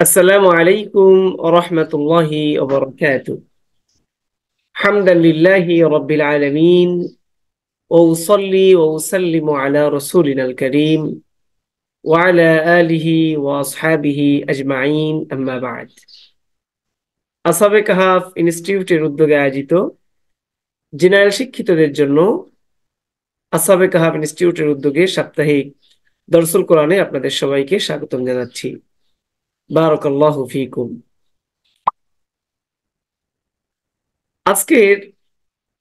আসসালামু আলাইকুম ওয়া রাহমাতুল্লাহি ওয়া বারাকাতুহু। হামদান লিল্লাহি রাব্বিল আলামিন ওয়া উসাল্লি ওয়া উসাল্লিমু আলা রাসূলিনাল কারীম ওয়া আলা আলিহি ওয়া আসহাবিহি আজমাইন, আম্মা বা'দ। আসহাবে কাহাফ ইনস্টিটিউটের উদ্যোগে আয়োজিত জেনারেল শিক্ষিতদের জন্য আসহাবে কাহাফ ইনস্টিটিউটের উদ্যোগে সাপ্তাহিক দরসুল কোরআনে আপনাদের সবাইকে স্বাগতম জানাচ্ছি। বারাকাল্লাহু ফীকুম। আজকের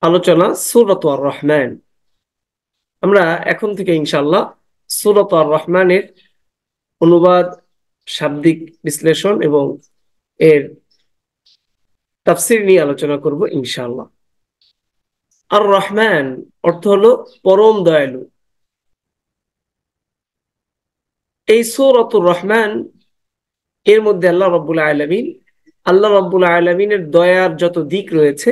আলোচনা সূরাত আর-রহমান। আমরা এখন থেকে ইনশাআল্লাহ সূরাত আর-রহমানের অনুবাদ, শাব্দিক বিশ্লেষণ এবং এর তাফসীর নিয়ে আলোচনা করব ইনশাআল্লাহ। আর রহমান অর্থ হলো পরম দয়ালু। এই সূরাতুর রহমান এর মধ্যে আল্লাহ রাব্বুল আলামিনের দয়ার যত দিক রয়েছে,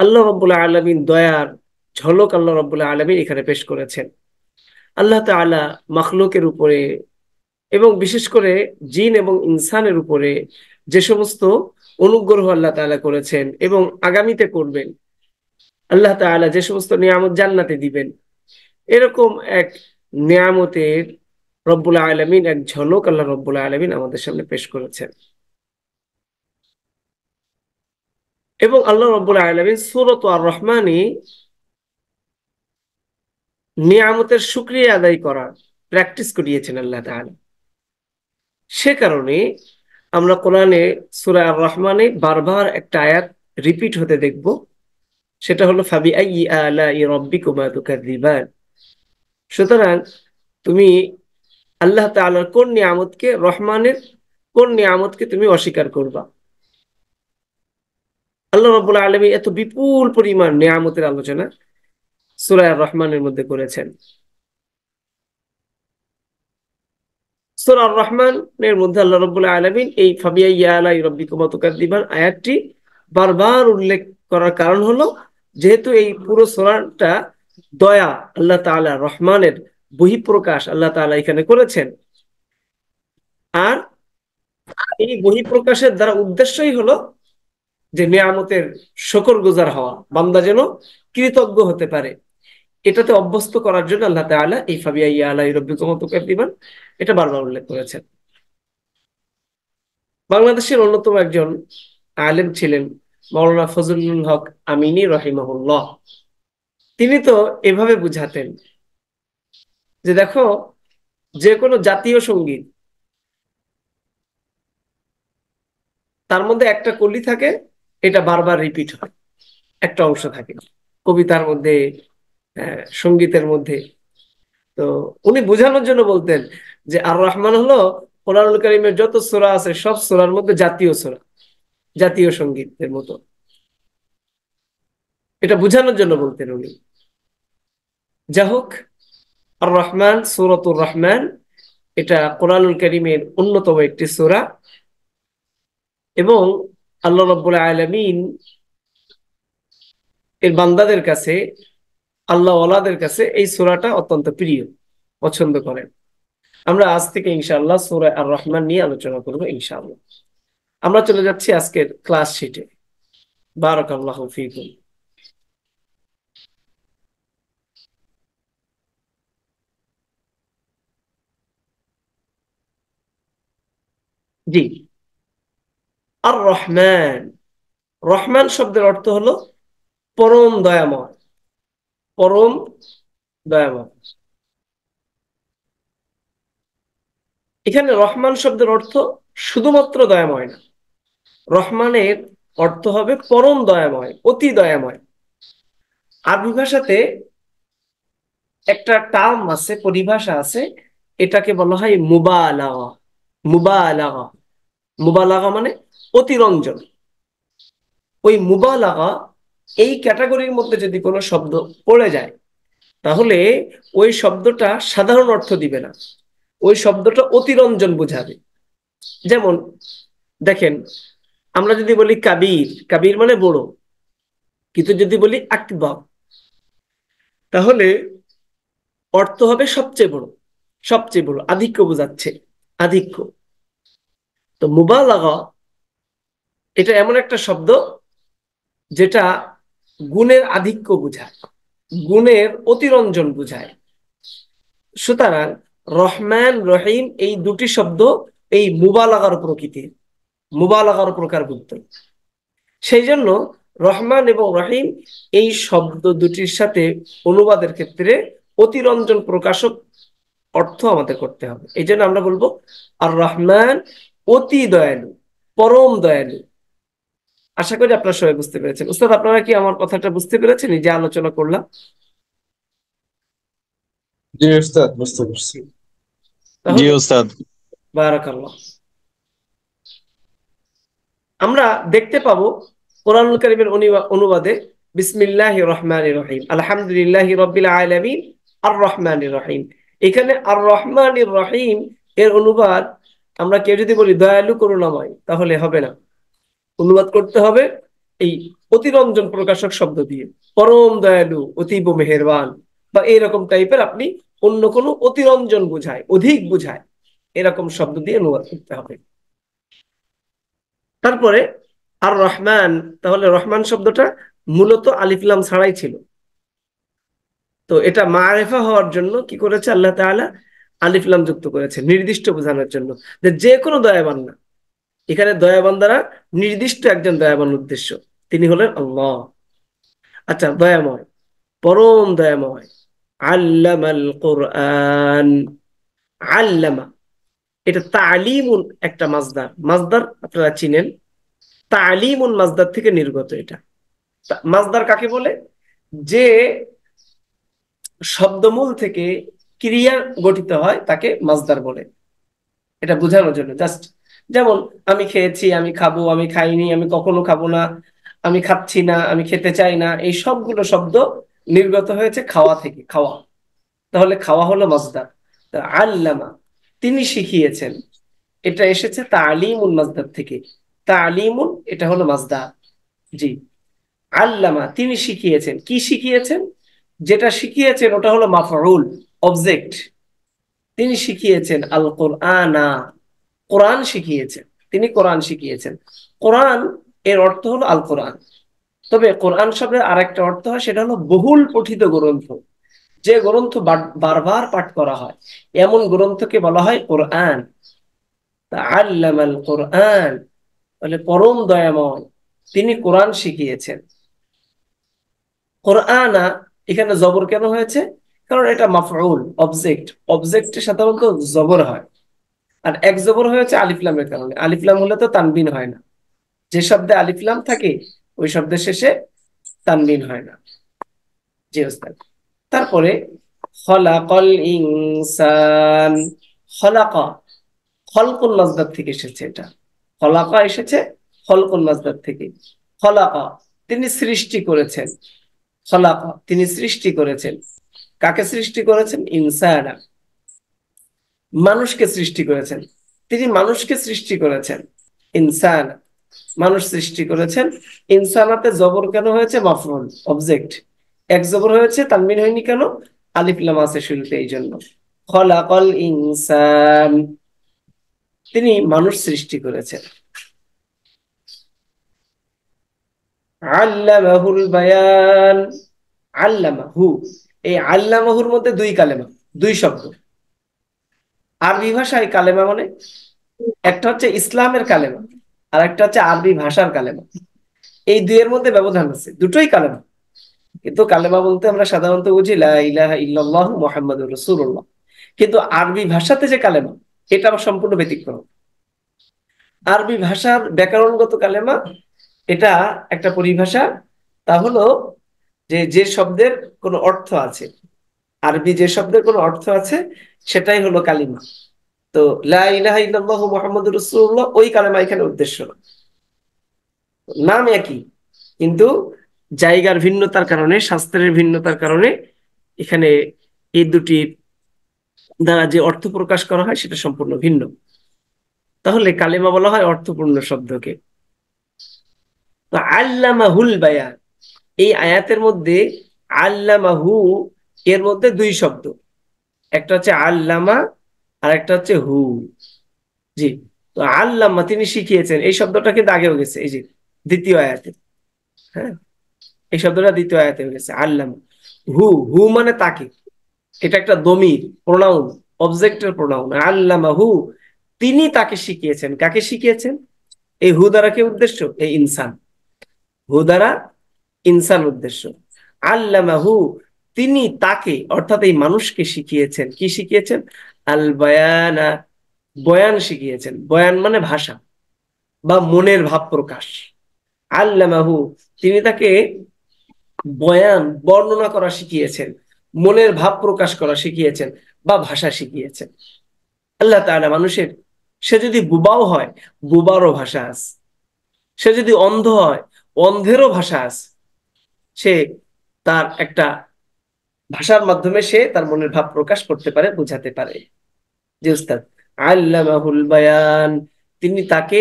আল্লাহ রাব্বুল আলামিন দয়ার ঝলক আল্লাহ রাব্বুল আলামিন এখানে পেশ করেছেন। আল্লাহ তাআলা মাখলুকের উপরে এবং বিশেষ করে জিন এবং ইনসানের উপরে যে সমস্ত অনুগ্রহ আল্লাহ তাআলা করেছেন এবং আগামীতে করবেন, আল্লাহ তাআলা যে সমস্ত নিয়ামত জান্নাতে দিবেন, এরকম এক নিয়ামতের রব্বুল আলামিন এক ঝলক আল্লাহ রব্বুল আলামিন আমাদের সামনে পেশ করেছেন। এবং আল্লাহ রব্বুল আলামিন সূরাত আর-রহমানে নিয়ামতের শুকরিয়া আদায় করার প্র্যাকটিস করিয়েছেন আল্লাহ তাআলা। সে কারণে আমরা কোরআনে সূরা আর-রহমানে বারবার একটা আয়াত রিপিট হতে দেখব, সেটা হলো ফাবিআইয়ি আলাই রাব্বিকুমা তুকাযযিবান। সুতরাং তুমি আল্লাহ তাআলার কোন নিয়ামতকে, রহমানের কোন নিয়ামতকে তুমি অস্বীকার করবা? আল্লাহ রাব্বুল আলামিন এত বিপুল পরিমাণ নিয়ামতের আলোচনা সূরা আর-রহমানের মধ্যে করেছেন। সূরা আর-রহমানের মধ্যে আল্লাহ রাব্বুল আলামিন এই ফাবিআইয়ি আলাই রাব্বিকুমা তুকাযযিবান আয়াতটি বারবার উল্লেখ করার কারণ হলো, যেহেতু এই পুরো সূরাটা দয়া আল্লাহ তাআলা রহমানের বহিঃপ্রকাশ আল্লাহ তাআলা এখানে করেছেন। আর এই বহিঃপ্রকাশের দ্বারা উদ্দেশ্যই হলো যে নিয়ামতের শুকরগুজার হওয়া, বান্দা যেন কৃতজ্ঞ হতে পারে। এটাতে অভ্যস্ত করার জন্য আল্লাহ তাআলা এই ফাবিআইয়ি আলাই রাব্বিকুমা তুকাযযিবান এটা বারবার উল্লেখ করেছেন। বাংলাদেশের অন্যতম একজন আলেম ছিলেন মাওলানা ফজলুল হক আমিনী রহিমাহুল্লাহ। তিনি তো এভাবে বুঝাতেন যে দেখো, যে কোনো জাতীয় সঙ্গীত, তার মধ্যে একটা কলি থাকে, এটা বারবার রিপিট হয়, একটা অংশ থাকে কবিতার মধ্যে, সঙ্গীতের মধ্যে। তো উনি বোঝানোর জন্য বলতেন যে আর রহমান হলো কোরআনুল কারীমের যত সূরা আছে সব সূরার মধ্যে জাতীয় সূরা, জাতীয় সঙ্গীতের মতো। এটা বোঝানোর জন্য বলতেন উনি। যা হোক, আর রহমান, সূরাতুর রহমান, এটা কোরআনুল কারীমের অন্যতম একটি সূরা এবং আল্লাহ রাব্বুল আলামিন এর বান্দাদের কাছে, আল্লাহ ওয়ালাদের কাছে এই সূরাটা অত্যন্ত প্রিয়, পছন্দ করেন। আমরা আজ থেকে ইনশাআল্লাহ সূরা আর রহমান নিয়ে আলোচনা করব ইনশাআল্লাহ। আমরা চলে যাচ্ছি আজকের ক্লাস শিটে। বারাকাল্লাহু ফীকুম। জি, আর রহমান, রহমান শব্দের অর্থ হলো পরম দয়াময়, পরম দয়াময়। এখানে রহমান শব্দের অর্থ শুধুমাত্র দয়াময় না, রহমানের অর্থ হবে পরম দয়াময়, অতি দয়াময়। আরবি ভাষাতে একটা টার্ম আছে, পরিভাষা আছে, এটাকে বলা হয় মুবালাগা। মুবালাগা, মুবালাগা মানে অতিরঞ্জন। ওই মুবালাগা, এই ক্যাটাগরির মধ্যে যদি কোনো শব্দ পড়ে যায়, তাহলে ওই শব্দটা সাধারণ অর্থ দিবে না, ওই শব্দটা অতিরঞ্জন বোঝাবে। যেমন দেখেন, আমরা যদি বলি কাবির, কাবির মানে বড়, কিন্তু যদি বলি আকবর, তাহলে অর্থ হবে সবচেয়ে বড়, সবচেয়ে বড়, আধিক্য বোঝাচ্ছে, আধিক্য। তো মুবালাগা এটা এমন একটা শব্দ যেটা গুণের আধিক্য বোঝায়, গুণের অতিরঞ্জন বোঝায়। সুতরাং রহমান রহিম এই দুটি শব্দ এই মুবালাগার প্রকৃতির, মুবালাগার প্রকারভুক্ত। সেই জন্য রহমান এবং রহিম এই শব্দ দুটির সাথে অনুবাদের ক্ষেত্রে অতিরঞ্জন প্রকাশক অর্থ আমাদের করতে হবে। এই জন্য আমরা বলবো আর রহমান অতি দয়ালু, পরম দয়ালু। আশা করি আপনারা সবাই বুঝতে পেরেছেন। উস্তাদ, আপনারা কি আমার কথাটা বুঝতে পেরেছেন এই যে আলোচনা করলাম? জি উস্তাদ, বুঝতে পারছি। জি তাহলে ওস্তাদ। বারাকাল্লাহ, আমরা দেখতে পাবো কোরআনুল কারীমের অনুবাদে বিসমিল্লাহির রহমানির রহিম, আলহামদুলিল্লাহি রাব্বিল আলামিন, আর রহমানির রহিম। এখানে আর রহমানির রহিম এর অনুবাদ আমরা কেউ যদি বলি দয়ালু করুণাময়, তাহলে হবে না। অনুবাদ করতে হবে এই অতিরঞ্জন প্রকাশক শব্দ দিয়ে, পরম দয়ালু, অতীব মেহেরবান, বা এরকম টাইপের আপনি অন্য কোনো অতিরঞ্জন বুঝায়, অধিক বুঝায়, এরকম শব্দ দিয়ে অনুবাদ করতে হবে। তারপরে আর রহমান, তাহলে রহমান শব্দটা মূলত আলিফ লাম ছাড়াই ছিল। তো এটা মারেফা হওয়ার জন্য কি করেছে আল্লাহ তাআলা? আলিফ লাম যুক্ত করেছে, নির্দিষ্ট বোঝানোর জন্য যে কোনো দয়াবান না, এখানে দয়াবান দ্বারা নির্দিষ্ট একজন দয়াবান উদ্দেশ্য, তিনি হলেন আল্লাহ। আচ্ছা, দয়াময়, পরম দয়াময়। আল্লামাল কোরআন, আল্লামা এটা তালিমুন একটা মাসদার, মাসদার আপনারা চিনেন, তালিমুন মাসদার থেকে নির্গত। এটা মাসদার কাকে বলে? যে শব্দমূল থেকে ক্রিয়া গঠিত হয় তাকে মাসদার বলে। এটা বোঝানোর জন্য জাস্ট, যেমন আমি খেয়েছি, আমি খাবো, আমি খাইনি, আমি কখনো খাবো না, আমি খাচ্ছি না, আমি খেতে চাই না, এই সবগুলো শব্দ নির্গত হয়েছে খাওয়া থেকে, খাওয়া। তাহলে খাওয়া হলো মাসদার। তো আল্লামা তিনি শিখিয়েছেন, এটা এসেছে তালিমুন মাসদার থেকে। তালিমুন এটা হলো মাসদার। জি, আল্লামা তিনি শিখিয়েছেন, কি শিখিয়েছেন? যেটা শিখিয়েছেন ওটা হলো মাফউল, অবজেক্ট। তিনি শিখিয়েছেন আল কোরআনা, কোরআন শিখিয়েছেন, তিনি কোরআন শিখিয়েছেন। কোরআন এর অর্থ হলো আল কোরআন। তবে কোরআন শব্দের আরেকটা অর্থ হয়, সেটা হলো বহুল পঠিত গ্রন্থ। যে গ্রন্থ বারবার পাঠ করা হয়, এমন গ্রন্থকে বলা হয় কোরআন। আল্লামাল কোরআন, বলে পরম দয়াময়, তিনি কোরআন শিখিয়েছেন। কোরআনা এখানে জবর কেন হয়েছে? কারণ এটা মাফউল, অবজেক্ট, অবজেক্টে সাধারণত জবর হয়। আর এক জবর হয়েছে আলিফ লামের কারণে। আলিফ লাম হলে তো তানবিন হয় না, যে শব্দে আলিফ লাম থাকে ওই শব্দের শেষে তানবিন হয় না। জি ওস্তাদ। তারপরে খলাকল ইনসান, খলাকা, খলকুল মাজদার থেকে এসেছে এটা। খলাকা এসেছে খলকুল মাজদার থেকে। খলাকা তিনি সৃষ্টি করেছেন, খলাকা তিনি সৃষ্টি করেছেন। কাকে সৃষ্টি করেছেন? ইনসানা, মানুষকে সৃষ্টি করেছেন। তিনি মানুষকে সৃষ্টি করেছেন, ইনসান, মানুষ সৃষ্টি করেছেন। ইনসানাতে জবর কেন হয়েছে? মাফউল, অবজেক্ট। এক জবর হয়েছে, তানবিন হয়নি কেন? আলিফ লাম আছে শুরুতে, এই জন্য। খলাকল ইনসান, তিনি মানুষ সৃষ্টি করেছেন। আল্লামাহুল বায়ান, আল্লামাহু, এই আল্লামাহুর মধ্যে দুই কালেমা, দুই শব্দ। আরবি ভাষায় কালেমা মানে একটা হচ্ছে ইসলামের কালেমা, আর একটা হচ্ছে আরবি ভাষার কালেমা। এই দুইয়ের মধ্যে ব্যবধান আছে, দুটোই কালেমা। কিন্তু কালেমা বলতে আমরা সাধারণত বুঝি লা ইলাহা ইল্লাল্লাহু মুহাম্মাদুর রাসূলুল্লাহ, কিন্তু আরবি ভাষাতে যে কালেমা, এটা আবার সম্পূর্ণ ব্যতিক্রম। আরবি ভাষার ব্যাকরণগত কালেমা, এটা একটা পরিভাষা। তা হলো যে যে শব্দের কোনো অর্থ আছে, আরবি যে শব্দের কোনো অর্থ আছে সেটাই হলো কালিমা। তো লা ইলাহা ইল্লাল্লাহু মুহাম্মাদুর রাসূলুল্লাহ ওই কালেমা এখানে উদ্দেশ্য না, নাম একই, কিন্তু জায়গার ভিন্নতার কারণে, শাস্ত্রের ভিন্নতার কারণে এখানে এই দুটি দ্বারা যে অর্থ প্রকাশ করা হয় সেটা সম্পূর্ণ ভিন্ন। তাহলে কালেমা বলা হয় অর্থপূর্ণ শব্দকে। তো আল্লামাহুল বায়ান, এই আয়াতের মধ্যে আল্লামাহু এর মধ্যে দুই শব্দ, একটা হচ্ছে আল্লামা আর একটা হচ্ছে হু। জি, তো আল্লামা তিনি শিখিয়েছেন, এই শব্দটা কিন্তু আগেও গেছে, এই যে দ্বিতীয় আয়াতে। হ্যাঁ, এই শব্দটা দ্বিতীয় আয়াতে গেছে, আল্লামা। হু, হু মানে তাকে, এটা একটা দমির, প্রোনাউন, অবজেক্টের প্রোনাউন। আল্লামা হু, তিনি তাকে শিখিয়েছেন। কাকে শিখিয়েছেন? এই হু দ্বারা কে উদ্দেশ্য? এই ইনসান। হু দ্বারা ইনসান উদ্দেশ্য। আল্লামাহু, তিনি তাকে অর্থাৎ এই মানুষকে শিখিয়েছেন। কি শিখিয়েছেন? আল বয়ানা, বয়ান শিখিয়েছেন। বয়ান মানে ভাষা বা মনের ভাব প্রকাশ। আল্লামাহু, তিনি তাকে বয়ান, বর্ণনা করা শিখিয়েছেন, মনের ভাব প্রকাশ করা শিখিয়েছেন বা ভাষা শিখিয়েছেন। আল্লাহ তাআলা মানুষের, সে যদি বুবাও হয়, বুবারও ভাষা আছে। সে যদি অন্ধ হয়, অন্ধেরও ভাষা আছে। সে তার একটা ভাষার মাধ্যমে সে তার মনের ভাব প্রকাশ করতে পারে, বোঝাতে পারে। যে উস্তাদ, আল্লামাহুল বায়ান, তিনি তাকে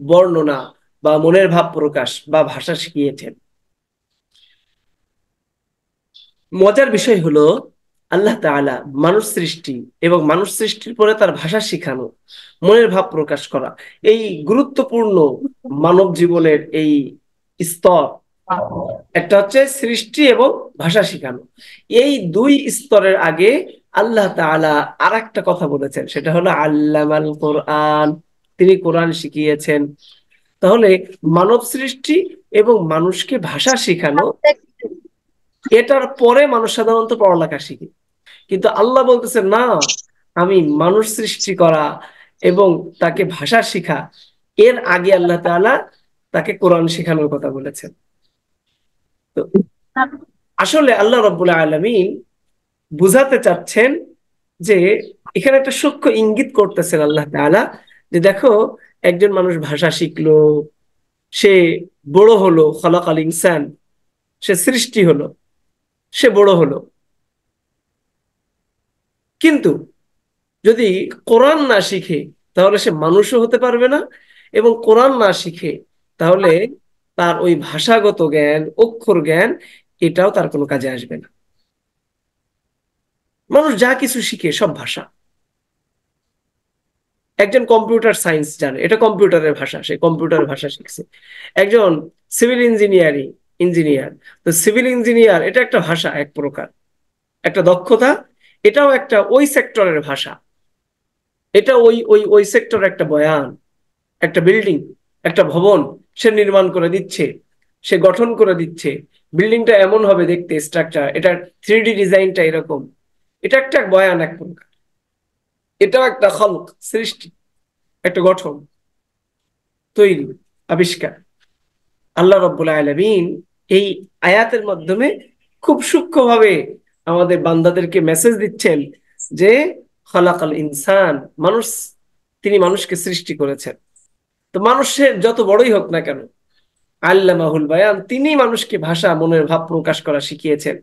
বর্ণনা বা মনের ভাব প্রকাশ বা ভাষা শিখিয়েছেন। মজার বিষয় হলো, আল্লাহ তাআলা মানুষ সৃষ্টি এবং মানুষ সৃষ্টির পরে তার ভাষা শিখানো, মনের ভাব প্রকাশ করা, এই গুরুত্বপূর্ণ মানব জীবনের এই স্তর, একটা হচ্ছে সৃষ্টি এবং ভাষা শিখানো। এই দুই স্তরের আগে আল্লাহ তাআলা আর একটা কথা বলেছেন, সেটা হলো আল্লামাল কোরআন, তিনি কোরআন শিখিয়েছেন। তাহলে মানব সৃষ্টি এবং মানুষকে ভাষা শিখানো, এটার পরে মানুষ সাধারণত পড়ালেখা শিখে। কিন্তু আল্লাহ বলতেছেন না, আমি মানুষ সৃষ্টি করা এবং তাকে ভাষা শিখা, এর আগে আল্লাহ তাআলা তাকে কোরআন শেখানোর কথা বলেছেন। তো আসলে আল্লাহ রাব্বুল আলামিন বুঝাতে চাচ্ছেন যে, এখানে একটা সূক্ষ্ম ইঙ্গিত করতেছেন আল্লাহ তাআলা, যে দেখো, একজন মানুষ ভাষা শিখলো, সে বড় হলো, খলাকাল ইনসান, সে সৃষ্টি হলো, সে বড় হলো, কিন্তু যদি কোরআন না শিখে তাহলে সে মানুষও হতে পারবে না, এবং কোরআন না শিখে তাহলে তার ওই ভাষাগত জ্ঞান, অক্ষর জ্ঞান, এটাও তার কোনো কাজে আসবে না। মানুষ যা কিছু শিখে সব ভাষা। একজন কম্পিউটার সায়েন্স জানে, এটা কম্পিউটারের ভাষা, সে কম্পিউটার ভাষা শিখছে। একজন সিভিল ইঞ্জিনিয়ার, তো সিভিল ইঞ্জিনিয়ার এটা একটা ভাষা, এক প্রকার, একটা দক্ষতা, এটাও একটা ওই সেক্টরের ভাষা। এটা ওই ওই ওই সেক্টর একটা বয়ান, একটা বিল্ডিং, একটা ভবন সে নির্মাণ করে দিচ্ছে, সে গঠন করে দিচ্ছে। বিল্ডিংটা এমন হবে দেখতে, স্ট্রাকচার, এটা 3D ডিজাইনটা এরকম, এটা একটা বয়ান, এক প্রকার। এটাও একটা খলক, সৃষ্টি, একটা গঠন, তৈরি, আবিষ্কার। আল্লাহ রাব্বুল আলামিন এই আয়াতের মাধ্যমে খুব সূক্ষ্মভাবে আমাদের বান্দাদেরকে মেসেজ দিচ্ছেন যে, খালাকাল ইনসান, মানুষ, তিনি মানুষকে সৃষ্টি করেছেন। তো মানুষের যত বড়ই হোক না কেন, আল্লামাহুল বায়ান, তিনি মানুষকে ভাষা, মনের ভাব প্রকাশ করা শিখিয়েছেন।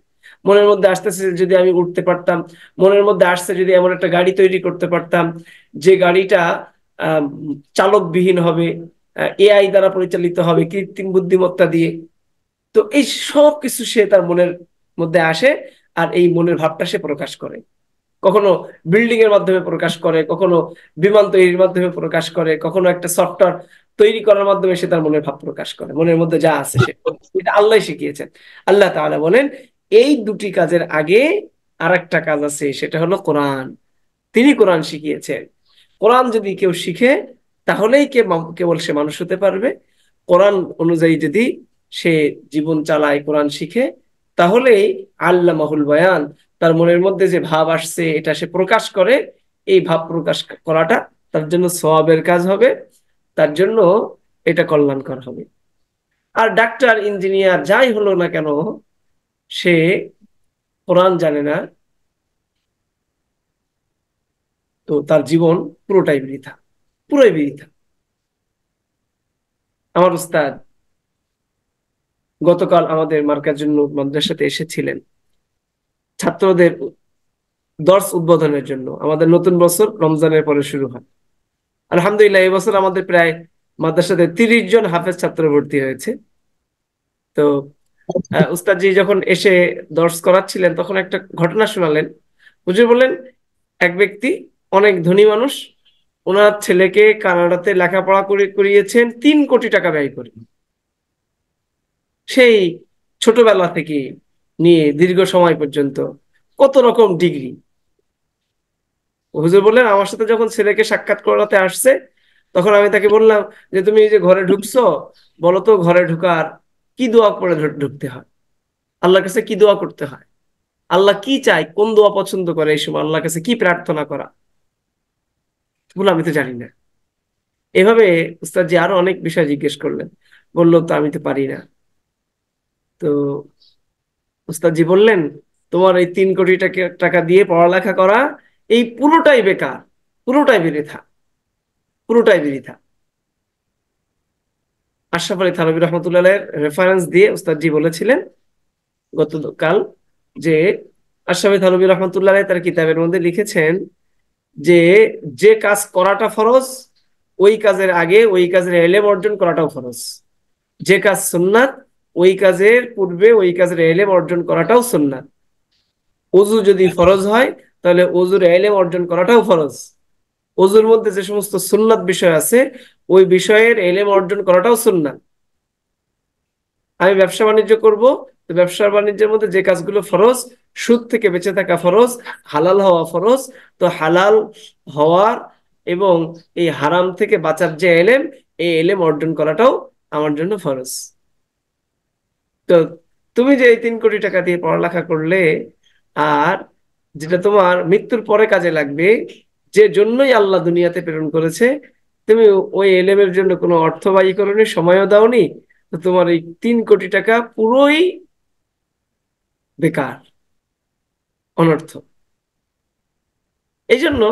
মনের মধ্যে আসতেছে যদি আমি উঠতে পারতাম, মনের মধ্যে আসছে যদি এমন একটা গাড়ি তৈরি করতে পারতাম, যে গাড়িটা আহ চালকবিহীন হবে, এআই দ্বারা পরিচালিত হবে, কৃত্রিম বুদ্ধিমত্তা দিয়ে। তো এই সব কিছু সে তার মনের মধ্যে আসে, আর এই মনের ভাবটা সে প্রকাশ করে। কখনো বিল্ডিং এর মাধ্যমে প্রকাশ করে, কখনো বিমান তৈরির মাধ্যমে প্রকাশ করে, কখনো একটা সফটওয়্যার তৈরি করার মাধ্যমে সে তার মনের ভাব প্রকাশ করে, মনের মধ্যে যা আছে সে। এটা আল্লাহ শিখিয়েছেন। আল্লাহ তাআলা বলেন, এই দুটি কাজের আগে আর একটা কাজ আছে, সেটা হলো কোরআন। তিনি কোরআন শিখিয়েছেন। কোরআন যদি কেউ শিখে তাহলেই কেবল সে মানুষ হতে পারবে। কোরআন অনুযায়ী যদি সে জীবন চালায়, কোরআন শিখে, তাহলেই আল্লামাহুল বায়ান, তার মনের মধ্যে যে ভাব আসছে এটা সে প্রকাশ করে। এই ভাব প্রকাশ করাটা তার জন্য সওয়াবের কাজ হবে, তার জন্য এটা কল্যাণকর হবে। আর ডাক্তার, ইঞ্জিনিয়ার যাই হলো না কেন, সে কোরআন জানে না, তো তার জীবন পুরোটাই বৃথা, পুরোই বৃথা। আমার উস্তাদ গতকাল আমাদের মার্কার জন্য মাদ্রাসাতে এসেছিলেন ছাত্রদের দর্স উদ্বোধনের জন্য। আমাদের নতুন বছর রমজানের পরে শুরু হয়। আলহামদুলিল্লাহ, এই বছর আমাদের প্রায় মাদ্রাসাতে 30 জন হাফেজ ছাত্র ভর্তি হয়েছে। তো উস্তাদজি যখন এসে দর্স করাচ্ছিলেন তখন একটা ঘটনা শোনালেন। হুজুর বললেন, এক ব্যক্তি, অনেক ধনী মানুষ, ওনার ছেলেকে কানাডাতে লেখাপড়া করিয়েছেন 3 কোটি টাকা ব্যয় করে, সেই ছোটবেলা থেকে নিয়ে দীর্ঘ সময় পর্যন্ত, কত রকম ডিগ্রি। হুজুর বললেন আমার সাথে যখন ছেলেকে সাক্ষাৎ করাতে আসছে, তখন আমি তাকে বললাম যে তুমি এই যে ঘরে ঢুকছো, বলো তো ঘরে ঢুকার কি দোয়া করে ঢুকতে হয়, আল্লাহর কাছে কি দোয়া করতে হয়, আল্লাহ কি চায়, কোন দোয়া পছন্দ করে, এই সময় আল্লাহর কাছে কি প্রার্থনা করা। বলে আমি তো জানি না। এভাবে উস্তাদ জি আরো অনেক বিষয় জিজ্ঞেস করলেন, বললো তো আমি তো পারি না। তো উস্তাদ জি বললেন তোমার এই 3 কোটি টাকা টাকা দিয়ে পড়ালেখা করা এই পুরোটাই বেকার, পুরোটাই বৃথা, পুরোটাই বৃথা। আশরাফ আলী থানভী রহমতুল্লাহ রেফারেন্স দিয়ে উস্তাদ জি বলেছিলেন গতকাল যে আশরাফ আলী থানভী রহমতুল্লাহ তার কিতাবের মধ্যে লিখেছেন যে যে কাজ করাটা ফরজ, ওই কাজের আগে ওই কাজের এলেম অর্জন করাটাও ফরজ। যে কাজ সুন্নাত, ওই কাজের পূর্বে ওই কাজের এলেম অর্জন করাটাও সুন্নাত। ওযু যদি ফরজ হয়, তাহলে ওযুর এলেম অর্জন করাটাও ফরজ। ওযুর মধ্যে যে সমস্ত সুন্নাত বিষয় আছে, ওই বিষয়ের এলেম অর্জন করাটাও সুন্নাত। আমি ব্যবসা বাণিজ্য করব, তো ব্যবসা বাণিজ্যের মধ্যে যে কাজগুলো ফরজ, সুদ থেকে বেঁচে থাকা ফরজ, হালাল হওয়া ফরজ, তো হালাল হওয়ার এবং এই হারাম থেকে বাঁচার যে এলেম, এই এলেম অর্জন করাটাও আমার জন্য ফরজ। তো তুমি যে এই 3 কোটি টাকা দিয়ে পড়ালেখা করলে, আর যেটা তোমার মৃত্যুর পরে কাজে লাগবে, যে জন্যই আল্লাহ দুনিয়াতে প্রেরণ করেছে, তুমি ওই এলেমের জন্য কোনো অর্থ ব্যয় করোনি, সময়ও দাওনি, তো তোমার এই 3 কোটি টাকা পুরোই বেকার, অনর্থ। এই জন্য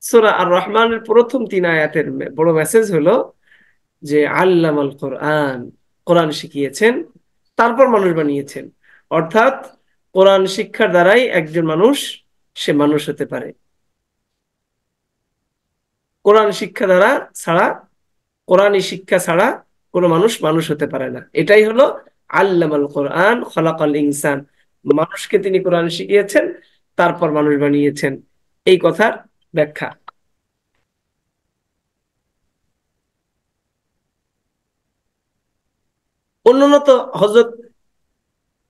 সূরা আর রহমানের প্রথম 3 আয়াতের বড় মেসেজ হলো যে আল্লামাল কোরআন, কোরআন শিখিয়েছেন, তারপর মানুষ বানিয়েছেন। অর্থাৎ কোরআন শিক্ষার দ্বারাই একজন মানুষ সে মানুষ হতে পারে। কোরআন শিক্ষা দ্বারা ছাড়া, কোরআনী শিক্ষা ছাড়া কোনো মানুষ মানুষ হতে পারে না। এটাই হলো আল্লামাল কোরআন খলাকাল ইনসান। মানুষকে তিনি কোরআন শিখিয়েছেন, তারপর মানুষ বানিয়েছেন, এই কথার ব্যাখ্যা। অন্যত হযরত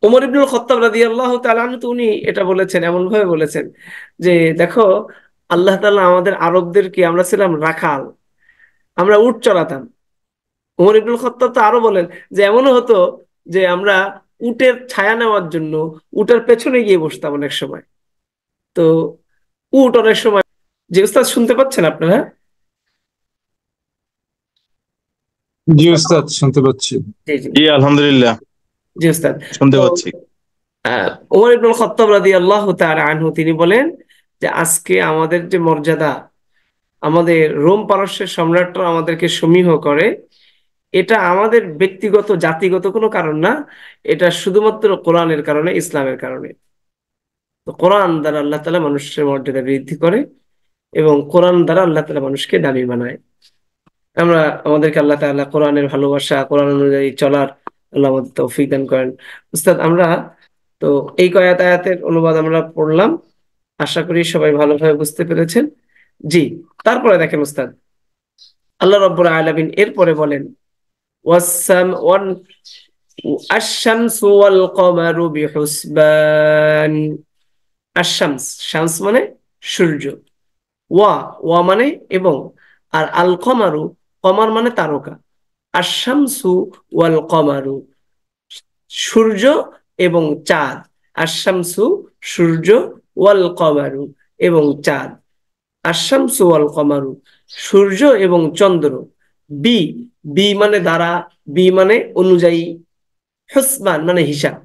ওমর ইবনুল খাত্তাব রাদিয়াল্লাহু তাআলা আনহু, তো উনি এটা বলেছেন, এমন ভাবে বলেছেন যে দেখো, আল্লাহ তাআলা আমাদের আরবদেরকে, আমরা ছিলাম রাখাল, আমরা উট চড়াতাম। ওমর ইবনুল খাত্তাব তো আরো বলেন যে এমনও হতো যে আমরা উটের ছায়া নেওয়ার জন্য উটের পেছনে গিয়ে বসতাম অনেক সময়। তো উট অনেক সময়, যে উস্তাদ শুনতে পাচ্ছেন আপনারা? জি উস্তাদ, শুনতে পাচ্ছি। জি জি। জি আলহামদুলিল্লাহ জি উস্তাদ। শুনতে তো পাচ্ছি। ওমর ইবনুল খাত্তাব রাদিয়াল্লাহু তাআলা আনহু তিনি বলেন যে আজকে আমাদের যে মর্যাদা, আমাদের রোম পারস্যের সম্রাটরা আমাদেরকে সমীহ করে, এটা আমাদের ব্যক্তিগত জাতিগত কোনো কারণ না, এটা শুধুমাত্র কোরআনের কারণে, ইসলামের কারণে। তো কোরআন দ্বারা আল্লাহ তাআলা মানুষের মর্যাদা বৃদ্ধি করে এবং কোরআন দ্বারা আল্লাহ তাআলা মানুষকে দামি বানায়। আমরা, আমাদেরকে আল্লাহ তাআলা কোরআনের ভালোবাসা, কোরআন অনুযায়ী চলার আল্লাহ আমাদের তৌফিক দান করেন। উস্তাদ, আমরা তো এই কয়েক আয়াতের অনুবাদ আমরা পড়লাম, আশা করি সবাই ভালোভাবে বুঝতে পেরেছেন। জি। তারপরে দেখেন উস্তাদ, আল্লাহ রাব্বুল আলামিন এরপরে বলেন ওয়াসসাম ওয়ান আশ-শামসু ওয়াল কমারু বিহুসবান। আশ-শামস, শামস মানে সূর্য, ওয়া, ওয়া মানে এবং, আর আল কমারু, কমার মানে তারকা। আশ-শামসু ওয়াল কমারু, সূর্য এবং চাঁদ। আশ-শামসু সূর্য, ওয়াল কমারু এবং চাঁদ। আশ-শামসু ওয়াল কমারু সূর্য এবং চন্দ্র। বি, বি মানে দ্বারা, বি মানে অনুযায়ী, হুসবান মানে হিসাব।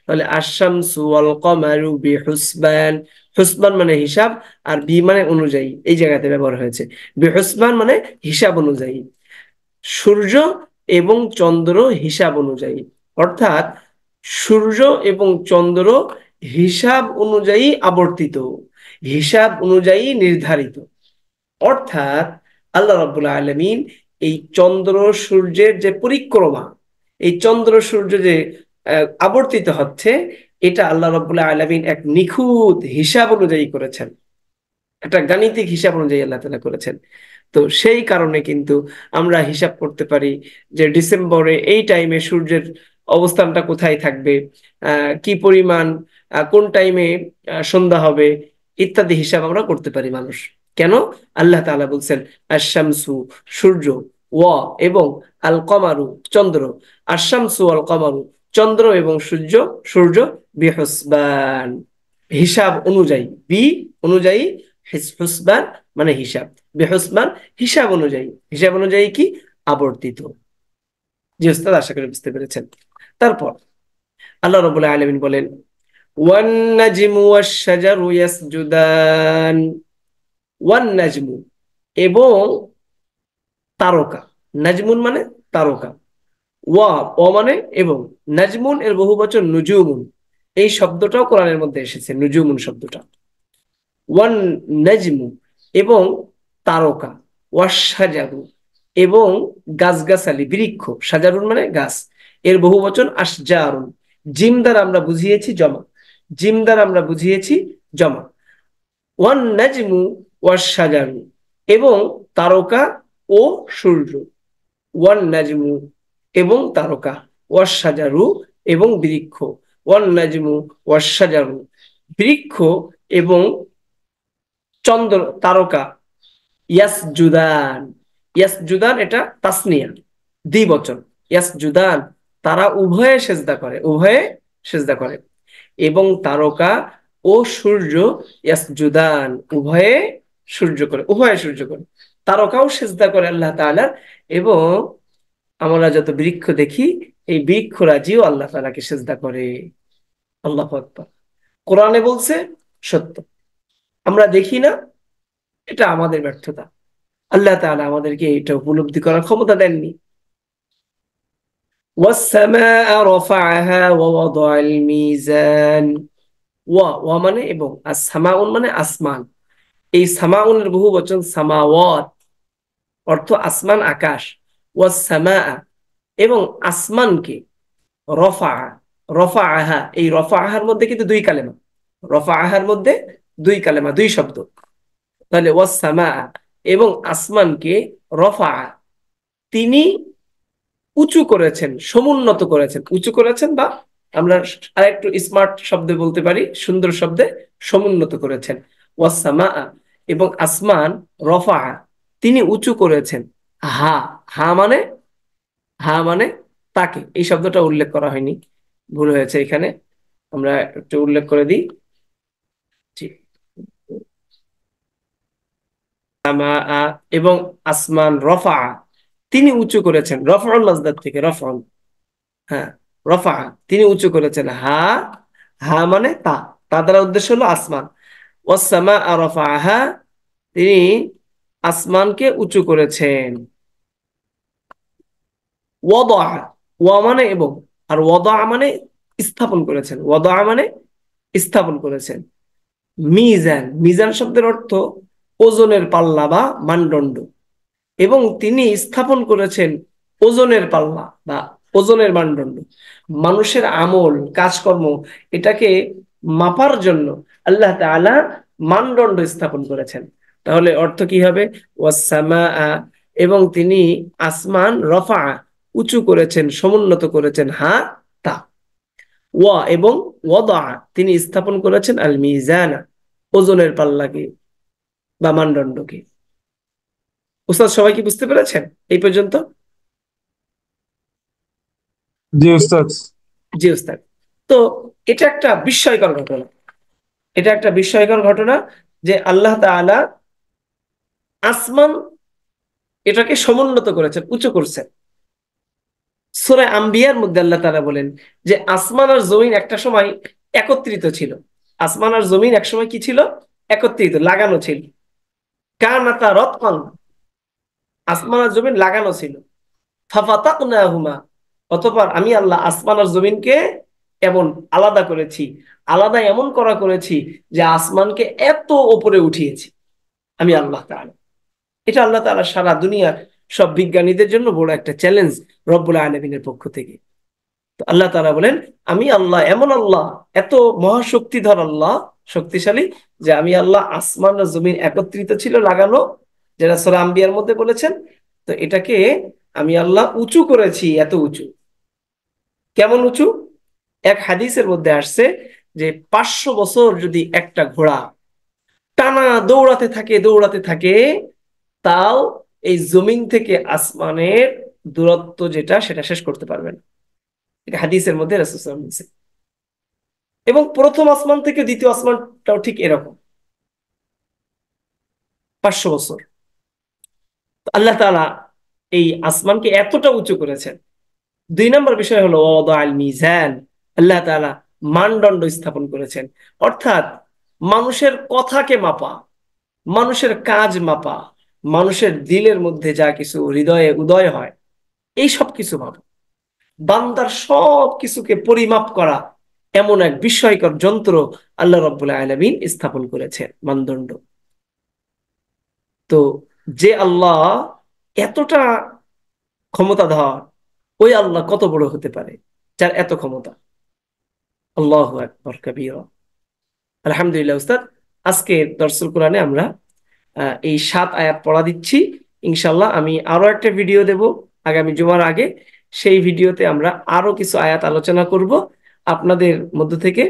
তাহলে আশ-শামসু ওয়াল কমারু বিহুসবান, হুসবান মানে হিসাব, আর বি মানে অনুযায়ী, এই জায়গাতে ব্যবহার হয়েছে। বিহুসবান মানে হিসাব অনুযায়ী, সূর্য এবং চন্দ্র হিসাব অনুযায়ী। অর্থাৎ সূর্য এবং চন্দ্র হিসাব অনুযায়ী আবর্তিত, হিসাব অনুযায়ী নির্ধারিত। অর্থাৎ আল্লাহ রাব্বুল আলামিন এই চন্দ্র সূর্যের যে পরিক্রমা, এই চন্দ্র সূর্য যে আবর্তিত হচ্ছে, এটা আল্লাহ রাব্বুল আলামিন এক নিখুঁত হিসাব অনুযায়ী করেছেন। একটা গাণিতিক হিসাব অনুযায়ী আল্লাহ তাআলা করেছেন। তো সেই কারণে কিন্তু আমরা হিসাব করতে পারি যে ডিসেম্বরে এই টাইমে সূর্যের অবস্থানটা কোথায় থাকবে, কি পরিমাণ, কোন টাইমে সন্ধ্যা হবে, ইত্যাদি হিসাব আমরা করতে পারি মানুষ। কেন? আল্লাহ তাআলা বলছেন আশ-শামসু সূর্য, ওয়া এবং আল কমারু চন্দ্র, আশ-শামসু ওয়াল কমারু চন্দ্র এবং সূর্য, সূর্য বিহুসবান হিসাব অনুযায়ী, বি অনুযায়ী, হুসবান মানে হিসাব, বেহুসবান হিসাব অনুযায়ী। হিসাব অনুযায়ী কি? আবর্তিত। জি ওস্তাদ, আশা করি বুঝতে পেরেছেন। তারপর আল্লাহ রাব্বুল আলামিন বলেন ওয়ান নাজমু ওয়াশ শাজারু ইয়াসজুদান, ওয়ান নাজমু এবং তারকা, নাজমুন মানে তারকা, ওয়া ও মানে এবং, নাজমুন এর বহুবচন নুজুমুন, এই শব্দটাও কোরআনের মধ্যে এসেছে, নুজুমুন শব্দটা। ওয়ান নাজমু এবং তারকা, ওয়াশাজারু এবং গাছগাছালি, বৃক্ষ, সাজারুন মানে গাছ, এর বহুবচন আশজারুন, জিম দ্বারা আমরা বুঝিয়েছি জমা, জিম দ্বারা আমরা বুঝিয়েছি জমা। ওয়ান নাজমু ওয়াশাজারু এবং তারকা ও সূর্য, ওয়ান নাজমু এবং তারকা, ওয়াশাজারু এবং বৃক্ষ, ওয়ান নাজমু ওয়াশাজারু বৃক্ষ এবং চন্দ্র, তারকা, ইয়াসজুদান, ইয়াসজুদান এটা তাসনিয়া, দ্বিবচন, ইয়াসজুদান তারা উভয়ে সেজদা করে, উভয়ে সেজদা করে, এবং তারকা ও সূর্য ইয়াসজুদান উভয়ে সূর্য করে, উভয়ে সূর্য করে, তারকাও সেজদা করে আল্লাহ তাআলার, এবং আমরা যত বৃক্ষ দেখি এই বৃক্ষরাজিও আল্লাহ তাআলাকে সেজদা করে। আল্লাহু আকবার। কোরআনে বলছে সত্য, আমরা দেখি না, এটা আমাদের ব্যর্থতা, আল্লাহ তাআলা আমাদেরকে এটা উপলব্ধি করার ক্ষমতা দেননি। ওয়াস-সামাআ রাফা'আহা ওয়া ওয়াদা'আল মিজান, ওয়া মানে এবং, আস-সামাউন মানে আসমান, এই সামাউনের বহুবচন সামাওয়াত, অর্থ আসমান আকাশ। ওয়াস-সামাআ এবং আসমানকে, রফা'a, রফা'আহা, এই রফা'আহার মধ্যে কিন্তু দুই কালেমা, রফা'আহার মধ্যে দুই কালেমা, দুই শব্দ। তাহলে ওয়াস-সামাআ এবং আসমানকে, রফা'a তিনি উঁচু করেছেন, সমুন্নত করেছেন, উঁচু করেছেন, বা আমরা আরেকটু স্মার্ট শব্দে বলতে পারি, সুন্দর শব্দে, সমুন্নত করেছেন। ওয়াসসামাআ এবং আসমান, রফাআ তিনি উঁচু করেছেন, হা, হা মানে, হা মানে তাকে, এই শব্দটা উল্লেখ করা হয়নি, ভুল হয়েছে এখানে, আমরা একটু উল্লেখ করে দিই। এবং আসমান, রফাআ তিনি উঁচু করেছেন, রফউল মাজদার থেকে রফউল, হ্যাঁ, রফা তিনি উঁচু করেছেন, হা, হা মানে তা, তা দ্বারা উদ্দেশ্য হলো আসমান। ওয়াসসামা রাফাআহা তিনি আসমানকে উঁচু করেছেন। ওয়াদা, ওয়া মানে এবং, আর ওয়াদা মানে স্থাপন করেছেন, ওয়াদা মানে স্থাপন করেছেন। মিজান, মিজান শব্দের অর্থ ওজনের পাল্লা বা মানদণ্ড, এবং তিনি স্থাপন করেছেন ওজনের পাল্লা বা ওজনের মানদণ্ড, মানুষের আমল কাজকর্ম এটাকে মাপার জন্য আল্লাহ তাআলা মানদণ্ড স্থাপন করেছেন। তাহলে অর্থ কি হবে? ওয়াসসামাআ এবং তিনি আসমান, রফা উঁচু করেছেন, সমুন্নত করেছেন, হা তা, ওয়া এবং ওয়াদা তিনি স্থাপন করেছেন আল মিজানা ওজনের পাল্লাকে বা মানদণ্ডকে। উস্তাদ সবাই কি বুঝতে পেরেছেন এই পর্যন্ত? জি উস্তাদ। জি উস্তাদ। তো এটা একটা বিস্ময়কর ঘটনা, এটা একটা বিস্ময়কর ঘটনা যে আল্লাহ তাআলা আসমান এটাকে সমুন্নত করেছেন, উঁচু করছেন। সূরা আম্বিয়ার মধ্যে আল্লাহ তাআলা বলেন যে আসমান আর জমিন একটা সময় একত্রিত ছিল, আসমান আর জমিন একসময় কি ছিল? একত্রিত, লাগানো ছিল। কানাতা রতকান, আসমান আর জমিন লাগানো ছিল। ফাফাতাকনাহুমা, অতঃপর আমি আল্লাহ আসমান আর জমিনকে এমন আলাদা করেছি, আলাদা এমন করেছি যে আসমানকে এত উপরে উঠিয়েছি আমি আল্লাহ তাআলা। এটা আল্লাহ তাআলা সারা দুনিয়ার সব বিজ্ঞানীদের জন্য বড় একটা চ্যালেঞ্জ রব্বুল আলামিনের পক্ষ থেকে। তো আল্লাহ তাআলা বলেন আমি আল্লাহ এমন আল্লাহ, এত মহাশক্তিধর আল্লাহ, শক্তিশালী, যে আমি আল্লাহ, আসমান আর জমিন একত্রিত ছিল লাগানো, যেটা সূরা আম্বিয়ার মধ্যে বলেছেন। তো এটাকে আমি আল্লাহ উঁচু করেছি, এত উঁচু। কেমন উঁচু? এক হাদিসের মধ্যে আসছে যে 500 বছর যদি একটা ঘোড়া টানা দৌড়াতে থাকে দৌড়াতে থাকে, তাও এই জমিন থেকে আসমানের দূরত্ব যেটা, সেটা শেষ করতে পারবে না। এটা হাদিসের মধ্যে রাসূল সাল্লাল্লাহু আলাইহি ওয়াসাল্লাম বলেছেন। এবং প্রথম আসমান থেকে দ্বিতীয় আসমানটাও ঠিক এরকম, 500 বছর। তো আল্লাহ তাআলা এই আসমানকে এতটা উঁচু করেছেন। 2 নম্বর বিষয় হলো ওয়াদাআল মিজান। আল্লাহ তাআলা মানদণ্ড স্থাপন করেছেন, অর্থাৎ মানুষের কথাকে মাপা, মানুষের কাজ মাপা, মানুষের দিলের মধ্যে যা কিছু হৃদয়ে উদয় হয়, এই সব কিছু মাপা, বান্দার সব কিছুকে পরিমাপ করা, এমন এক বিস্ময়কর যন্ত্র আল্লাহ রাব্বুল আলামিন স্থাপন করেছেন, মানদণ্ড। তো যে আল্লাহ এতটা ক্ষমতাধর, ওই আল্লাহ কত বড় হতে পারে যার এত ক্ষমতা। আল্লাহু আকবার কাবীরা। আলহামদুলিল্লাহ উস্তাদ, আজকে দরসুল কোরআনে আমরা এই 7 আয়াত পড়া দিচ্ছি। ইনশাল্লাহ আমি আরো একটা ভিডিও দেব আগামী জুমার আগে। সেই ভিডিওতে আমরা আরো কিছু আয়াত আলোচনা করব। আপনাদের মধ্য থেকে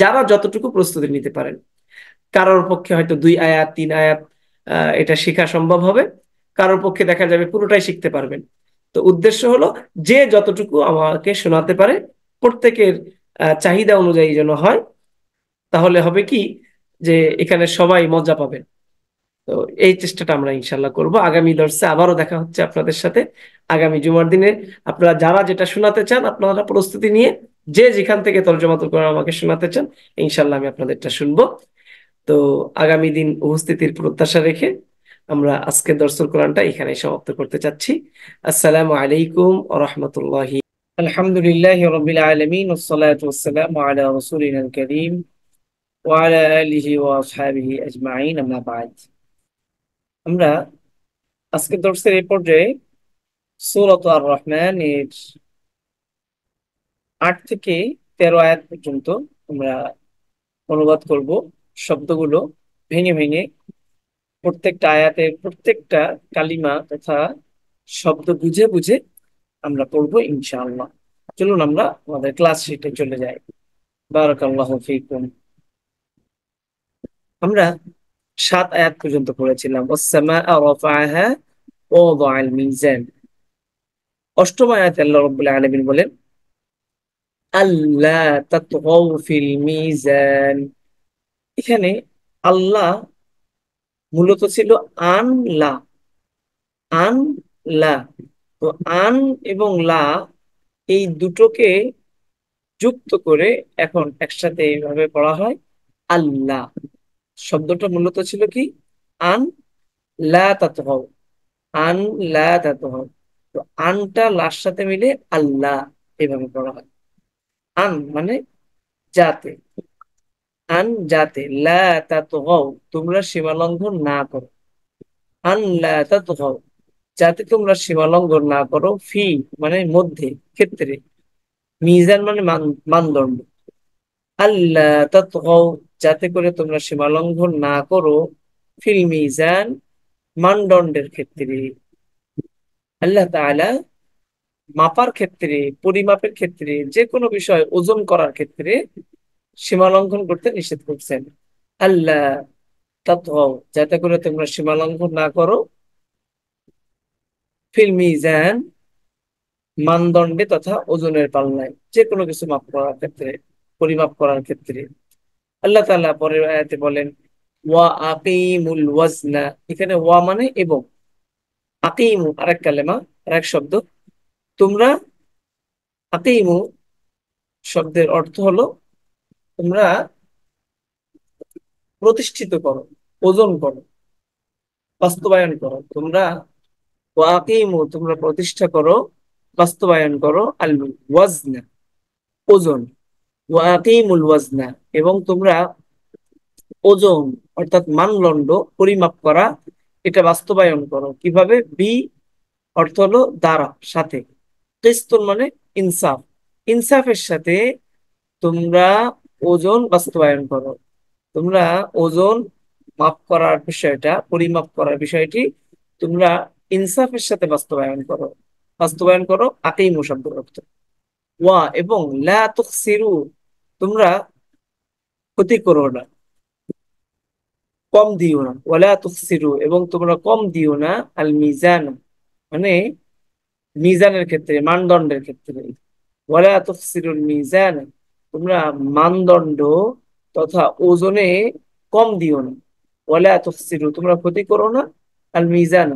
যারা যতটুকু প্রস্তুতি নিতে পারেন, কারোর পক্ষে হয়তো 2 আয়াত 3 আয়াত এটা শেখা সম্ভব হবে, কারোর পক্ষে দেখা যাবে পুরোটাই শিখতে পারবেন। তো উদ্দেশ্য হলো যে যতটুকু আমাকে শোনাতে পারে, প্রত্যেকের চাহিদা অনুযায়ী যেন হয়। তাহলে হবে কি, যে এখানে সবাই মজা পাবে। তো এই চেষ্টাটা আমরা ইনশাল্লাহ করব। আগামী দর্শে আবারও দেখা হচ্ছে আপনাদের সাথে আগামী জুমার দিনে। আপনারা যারা যেটা শোনাতে চান, আপনারা প্রস্তুতি নিয়ে যে যেখান থেকে তরজমাতুল কোরআন আমাকে শোনাতে চান, ইনশাল্লাহ আমি আপনাদেরটা শুনবো। তো আগামী দিন উপস্থিতির প্রত্যাশা রেখে আমরা আজকের দর্সুল কোরআনটা এখানে সমাপ্ত করতে চাচ্ছি। আসসালামু আলাইকুম ওয়া রাহমাতুল্লাহি। আলহামদুলিল্লাহি রাব্বিল আলামিন ওয়াসসালাতু ওয়াসসালামু আলা রাসূলিনাল কারীম ওয়া আলা আলিহি ওয়া আসহাবিহি আজমাইন, আম্মা বা'দ। আমরা আজকের দর্সের এই পর্যায়ে সূরাত আর রহমান এর 8 থেকে 13 আয়াত পর্যন্ত আমরা অনুবাদ করব। শব্দগুলো ভেঙে ভেঙে প্রত্যেকটা আয়াতের প্রত্যেকটা কালিমা তথা শব্দ বুঝে বুঝে আমরা পড়বো ইনশাআল্লাহ। চলুন আমরা আমাদের ক্লাস শিটে চলে যাই। বারাকাল্লাহু ফীকুম। আমরা 7 আয়াত পর্যন্ত পড়েছিলাম। ওয়াস-সামাআ রাফা'আহা ওয়া ওয়াদা'আল মিজান। অষ্টম আয়াতে আল্লাহ রাব্বুল আলামিন বলেন, আল্লা তাতগাউ ফিল মিজান। এখানে আল্লাহ মূলত ছিল আন লা, আন লা। তো আন এবং লা, এই দুটোকে যুক্ত করে এখন একসাথে এইভাবে পড়া হয় আল্লাহ। শব্দটা মূলত ছিল কি? আন লা তাতগাউ, আন লা তাতগাউ। তো আনটা লার সাথে মিলে আল্লাহ, এভাবে পড়া হয়। আন মানে যাতে, আন যাতে, লা তাতগাউ তোমরা সীমা লঙ্ঘন না করো, আন লা তাতগাউ যাতে তোমরা সীমা লঙ্ঘন না করো, ফি মানে মধ্যে, ক্ষেত্রে, মিজান মানে মানদণ্ড, আল্লাহ তাতগাউ যাতে করে তোমরা সীমা লঙ্ঘন না করো, ফিল মিজান মানদণ্ডের ক্ষেত্রে। আল্লাহ তাআলা মাপার ক্ষেত্রে, পরিমাপের ক্ষেত্রে, যে কোনো বিষয় ওজন করার ক্ষেত্রে সীমা লঙ্ঘন করতে নিষেধ করছেন। আল্লাহ তাতগাউ যাতে করে তোমরা সীমা লঙ্ঘন না করো, ফিল মিজান মানদণ্ডে তথা ওজনের পাল্লায়, যে কোনো কিছু মাপ করার ক্ষেত্রে, পরিমাপ করার ক্ষেত্রে। আল্লাহ তাআলা পরের আয়াতে বলেন, ওয়া আকিমুল ওয়াজনা। এখানে ওয়া মানে এবং, আকিমু আরেক কালেমা, আরেক শব্দ। তোমরা, আকিমু শব্দের অর্থ হলো তোমরা প্রতিষ্ঠিত করো, ওজন করো, বাস্তবায়ন করো। তোমরা ওয়া আকিমু তোমরা প্রতিষ্ঠা করো, বাস্তবায়ন করো, আল ওয়াজনা ওজন, ওয়া আকিমুল ওয়াজনা এবং তোমরা ওজন অর্থাৎ মানদণ্ড, পরিমাপ করা, এটা বাস্তবায়ন করো। কিভাবে? বি অর্থ হলো দ্বারা, সাথে, কিস্তুন মানে ইনসাফ, ইনসাফের সাথে তোমরা ওজন বাস্তবায়ন করো। তোমরা ওজন মাপ করার বিষয়টা, পরিমাপ করার বিষয়টি তোমরা ইনসাফের সাথে বাস্তবায়ন করো আকিমু শব্দের অর্থ। ওয়া এবং লা তুখসিরু, তোমরা ক্ষতি করো না, কম দিও না। ওয়ালা তুখসিরু, এবং তোমরা কম দিও না। আল মিজান, মানে মিজানের ক্ষেত্রে, মানদণ্ডের ক্ষেত্রে। ওয়ালা তুখসিরুল মিজান, তোমরা মানদণ্ড তথা ওজনে কম দিও না। ওয়ালা তুখসিরু, তোমরা ক্ষতি করো না। আল মিজান,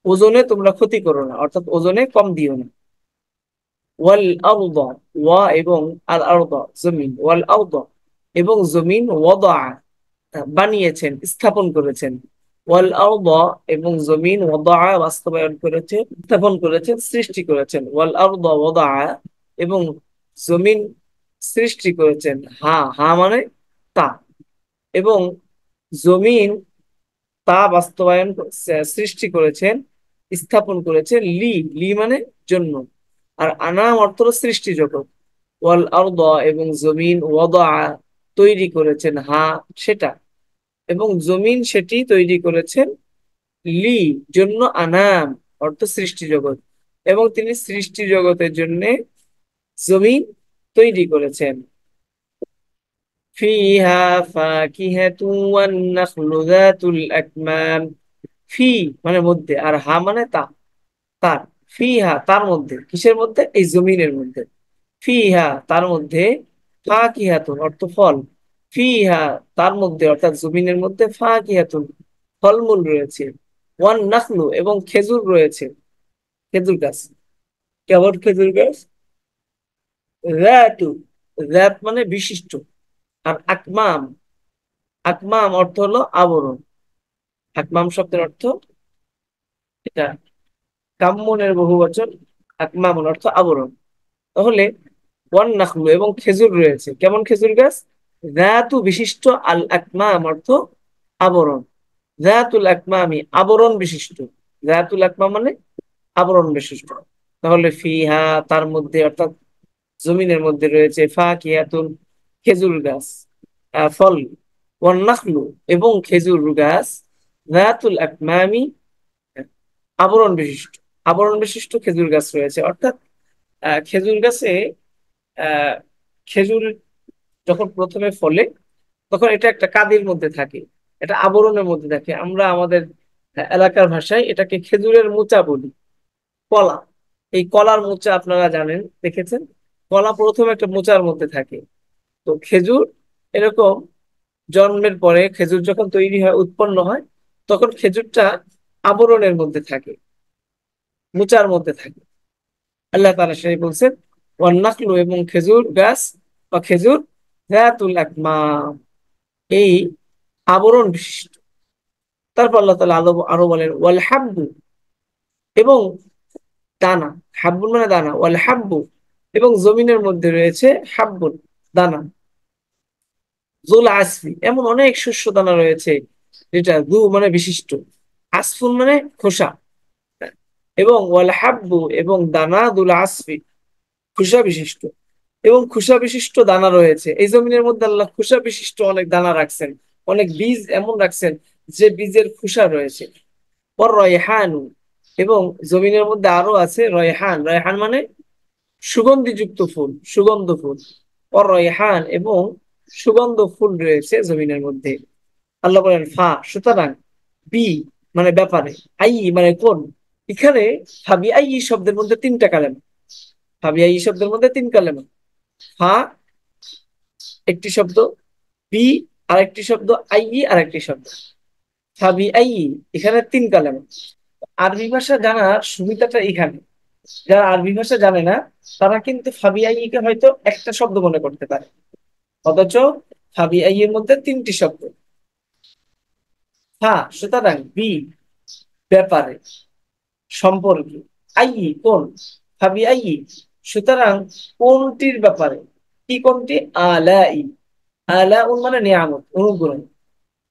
ওজনে তোমরা ক্ষতি করো না, অর্থাৎ ওজনে কম দিও না। ওয়াল আরদা, ওয়া এবং আল আরদা জমিন, ওয়াল আরদা এবং জমিন, ওয়াদা বানিয়েছেন, স্থাপন করেছেন। ওয়াল আরদা এবং জমিন, ওয়াদা বাস্তবায়ন করেছেন, স্থাপন করেছেন, সৃষ্টি করেছেন। ওয়াল আরদা ওয়াদা, এবং জমিন সৃষ্টি করেছেন। হা হা মানে তা, এবং জমিন তা বাস্তবায়ন সৃষ্টি করেছেন, স্থাপন করেছেন। লি লি মানে জন্য, আর আনাম অর্থ হলো সৃষ্টি জগৎ। ওয়াল আরদা এবং জমিন, ওয়াদা তৈরি করেছেন, হা সেটা, এবং জমিন সেটি তৈরি করেছেন। লি জন্য, আনাম অর্থ সৃষ্টি জগৎ, এবং তিনি সৃষ্টি জগতের জন্য জমিন তৈরি করেছেন। ফিহা ফাকিহাতু ওয়ান নাখলু যাতুল আকমাম। ফি মানে মধ্যে, আর হা মানে তা, তার। ফিহা তার মধ্যে, কিসের মধ্যে? এই জমিনের মধ্যে। ফিহা তার মধ্যে, ফাকিহাতুন অর্থ ফল। ফিহা তার মধ্যে অর্থাৎ জমিনের মধ্যে, ফাকিহাতুন ফলমূল রয়েছে। ওয়ান নাখলু এবং খেজুর রয়েছে, খেজুর গাছ। কেমন খেজুর গাছ? রাতু, রাত মানে বিশিষ্ট। আর আকমাম, আকমাম অর্থ হলো আবরণ। আকমাম শব্দের অর্থ এটা কাম্মনের বহু বচন। আকমামুন অর্থ আবরণ। তাহলে ওয়ান নাখলু এবং খেজুর রয়েছে, কেমন খেজুর গাছ? যাতু বিশিষ্ট, আল আকমাম অর্থ আবরণ। যাতুল আকমামি আবরণ বিশিষ্ট। যাতুল আকমাম মানে আবরণ বিশিষ্ট। তাহলে ফিহা তার মধ্যে অর্থাৎ জমিনের মধ্যে রয়েছে, ফাকিহাতুন খেজুর গাছ, ফল। ওয়ান নাখলু এবং খেজুর গাছ, যাতুল আকমামি আবরণ বিশিষ্ট, আবরণ বিশিষ্ট খেজুর গাছ রয়েছে। অর্থাৎ খেজুর গাছে আহ খেজুর যখন প্রথমে ফলে, তখন এটা একটা কাদির মধ্যে থাকে, এটা আবরণের মধ্যে থাকে। আমরা আমাদের এলাকার ভাষায় এটাকে খেজুরের মোচা বলি, কলা। এই কলার মোচা আপনারা জানেন, দেখেছেন। কলা প্রথমে একটা মোচার মধ্যে থাকে। তো খেজুর এরকম জন্মের পরে খেজুর যখন তৈরি হয়, উৎপন্ন হয়, তখন খেজুরটা আবরণের মধ্যে থাকে, মোচার মধ্যে থাকে। আল্লাহ তাআলা সেই বলছেন, ওয়ান নাখলু এবং খেজুর গাছ বা খেজুর, যাতুল আকমাম এই আবরণ বিশিষ্ট। তারপর আল্লাহ তাআলা আরো আরো বলেন, ওয়াল হাব্বু এবং দানা। হাব্বুন মানে দানা। ওয়াল হাব্বু এবং জমিনের মধ্যে রয়েছে হাব্বুন দানা। জুল আসফি এমন অনেক শস্য দানা রয়েছে, যেটা দু মানে বিশিষ্ট, আসফুন মানে খোসা। এবং ওয়াল হাব্বু এবং দানা, দুল আসফি খোসা বিশিষ্ট, এবং খোসা বিশিষ্ট দানা রয়েছে। এই জমিনের মধ্যে আল্লাহ খোসা বিশিষ্ট অনেক দানা রাখছেন, অনেক বীজ এমন রাখছেন যে বীজের খোসা রয়েছে। পর রয়হানু, এবং জমিনের মধ্যে আরো আছে রয়হান। রয়হান মানে সুগন্ধিযুক্ত ফুল, সুগন্ধ ফুল। পর রয়হান এবং সুগন্ধ ফুল রয়েছে জমিনের মধ্যে। আল্লাহ বলেন, ফা সুতরাং, বি মানে ব্যাপারে, আই মানে কোন। এখানে ফাবি আই শব্দের মধ্যে তিনটা কালেমা। ফাবি আই শব্দের মধ্যে তিন কালেমা। ফা একটি শব্দ, বি আরেকটি শব্দ, আই আরেকটি শব্দ। ফাবি আই এখানে তিন কালেমা। আরবি ভাষা জানার সুবিধাটা এখানে, যারা আরবি ভাষা জানে না, তারা কিন্তু ফাবি আইকে হয়তো একটা শব্দ মনে করতে পারে, অথচ ফাবি আই এর মধ্যে তিনটি শব্দ। হ্যাঁ, সুতরাং বি ব্যাপারে, সম্পর্কে, আই কোন, ফাবি আই সুতরাং কোনটির ব্যাপারে। কি কোনটি? আলাই, আলা মানে নিয়ামত, অনুগ্রহ।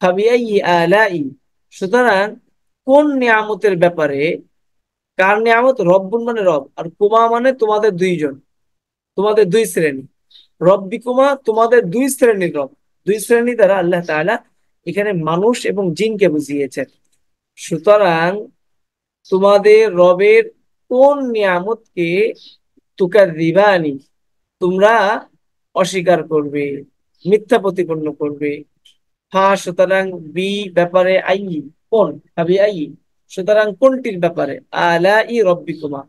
ফাবি আই আলাই সুতরাং কোন নিয়ামতের ব্যাপারে। কার নিয়ামত? রব্বুন মানে রব, আর কুমা মানে তোমাদের দুইজন, তোমাদের দুই শ্রেণী। রব্বিকুমা তোমাদের দুই শ্রেণীর রব, দুই শ্রেণী দ্বারা আল্লাহ তাআলা এখানে মানুষ এবং জিনকে বুঝিয়েছেন। সুতরাং তোমাদের রবের কোন নিয়ামতকে তুকাযযিবানি, তোমরা অস্বীকার করবে, মিথ্যা প্রতিপন্ন করবে। হ্যাঁ, সুতরাং বি ব্যাপারে আই, কোন, আবি আই, সুতরাং কোনটির ব্যাপারে, আলাই রব্বিকুমা,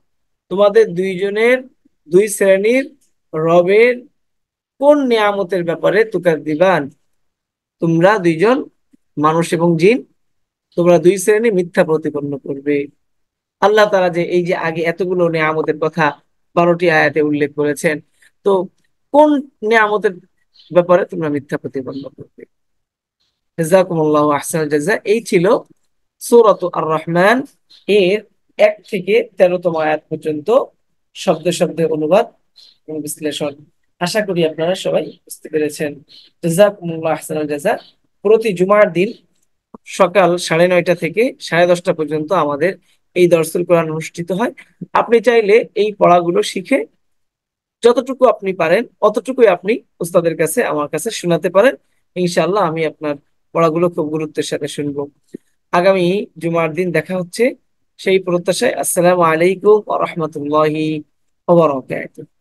তোমাদের দুইজনের, দুই শ্রেণীর রবের কোন নিয়ামতের ব্যাপারে তুকাযযিবান, তোমরা দুইজন, মানুষ এবং জিন, তোমরা দুই শ্রেণী মিথ্যা প্রতিপন্ন করবে। আল্লাহ তাআলা যে এই যে আগে এতগুলো নিয়ামতের কথা 12টি আয়াতে উল্লেখ করেছেন, তো কোন নিয়ামতের ব্যাপারে তোমরা মিথ্যা প্রতিপন্ন করবে? জাযাকুমুল্লাহু আহসানাল জাযা। এই ছিল সূরাতু আর রহমান এর 1 থেকে 13তম আয়াত পর্যন্ত শব্দে শব্দে অনুবাদ এবং বিশ্লেষণ। আশা করি আপনারা সবাই বুঝতে পেরেছেন। জাযাকুমুল্লাহু আহসানাল জাযা। প্রতি জুমার দিন সকাল 9:30 থেকে 10:30 পর্যন্ত আমাদের এই দরসুল কোরআন অনুষ্ঠিত হয়। আপনি চাইলে এই পড়াগুলো শিখে যতটুকু আপনি পারেন অতটুকুই আপনি উস্তাদের কাছে, আমার কাছে শোনাতে পারেন। ইনশাআল্লাহ আমি আপনার পড়াগুলো খুব গুরুত্বের সাথে শুনবো। আগামী জুমার দিন দেখা হচ্ছে সেই প্রত্যাশায়। আসসালামু আলাইকুম ওয়া রাহমাতুল্লাহি ওয়া বারাকাতুহু।